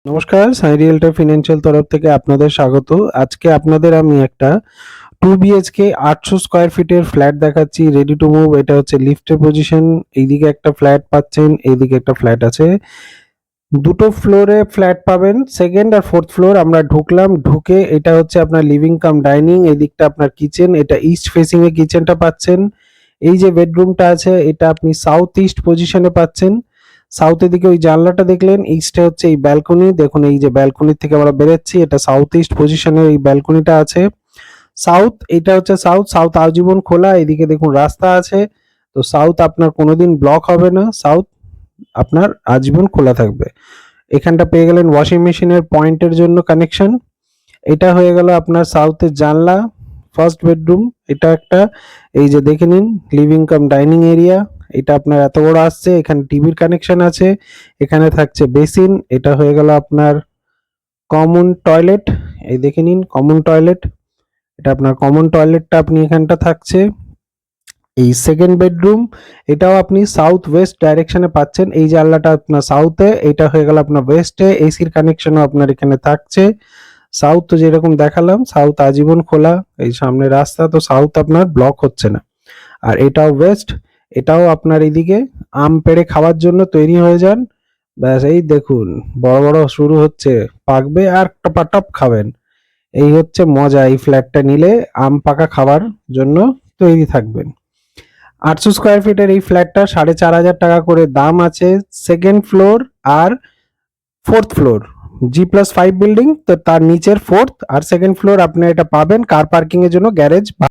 নমস্কার, সাই realtor financial তরফ থেকে আপনাদের স্বাগত। আজকে আপনাদের আমি একটা 2 বিএইচকে 800 স্কয়ার ফিটের ফ্ল্যাট দেখাচ্ছি, রেডি টু মুভ। এটা হচ্ছে লিফটের পজিশন। এইদিকে একটা ফ্ল্যাট পাচ্ছেন, এইদিকে একটা ফ্ল্যাট আছে। দুটো ফ্লোরে ফ্ল্যাট পাবেন, সেকেন্ড আর ফোর্থ ফ্লোর। আমরা ঢুকলাম, ঢুকে এটা হচ্ছে আপনার লিভিং কাম ডাইনিং, এদিকটা আপনার কিচেন। এটা ইস্ট ফেসিং এ কিচেনটা পাচ্ছেন। এই যে বেডরুমটা আছে এটা আপনি সাউথ ইস্ট পজিশনে পাচ্ছেন। সাউথের দিকে ওই জানলাটা দেখলেন, ইস্টে হচ্ছে এই ব্যালকনি। দেখুন এই যে ব্যালকনির থেকে আমরা বেরোচ্ছি, এটা সাউথ ইস্ট পজিশনে এই ব্যালকনিটা আছে। সাউথ, এটা হচ্ছে সাউথ। সাউথ আজীবন খোলা। এদিকে দেখুন রাস্তা আছে। তো সাউথ আপনার কোনোদিন ব্লক হবে না, সাউথ আপনার আজীবন খোলা থাকবে। এখানটা পেয়ে গেলেন ওয়াশিং মেশিনের পয়েন্টের জন্য কানেকশন। এটা হয়ে গেল আপনার সাউথের জানলা, ফার্স্ট বেডরুম। এটা একটা, এই যে দেখে নিন, লিভিং কাম ডাইনিং এরিয়া। এটা আপনার এত বড় আসছে, এখানে টিভির কানেকশন আছে, এখানে থাকছে বেসিন। এটা হয়ে গেল আপনার কমন টয়লেট। এই দেখে নিন কমন টয়লেট। এটা আপনার কমন টয়লেটটা আপনি এখানটা থাকছে। এই সেকেন্ড বেডরুম, এটাও আপনি সাউথ ওয়েস্ট ডাইরেকশনে পাচ্ছেন। এই জানলাটা আপনার সাউথে, এটা হয়ে গেল আপনার ওয়েস্টে। এসির কানেকশনও আপনার এখানে থাকছে। সাউথ তো যেরকম দেখালাম, সাউথ আজীবন খোলা। এই সামনে রাস্তা, তো সাউথ আপনার ব্লক হচ্ছে না। আর এটাও ওয়েস্ট, এটাও আপনার এইদিকে আম পেড়ে খাওয়ার জন্য তৈরি হয়ে যান। ব্যাস, এই দেখুন বড় বড় শুরু হচ্ছে, পাকবে আর টপাটপ খাবেন। এই হচ্ছে মজা, এই ফ্ল্যাটটা নিলে আম পাকা খাওয়ার জন্য তৈরি থাকবেন। 800 স্কয়ার ফিটের এই ফ্ল্যাটটা 4,500 টাকা করে দাম আছে। সেকেন্ড ফ্লোর আর ফোর্থ ফ্লোর, G+5 বিল্ডিং, তো তার নিচের ফোর্থ আর সেকেন্ড ফ্লোর আপনি এটা পাবেন কার পার্কিং এর জন্য, গ্যারেজ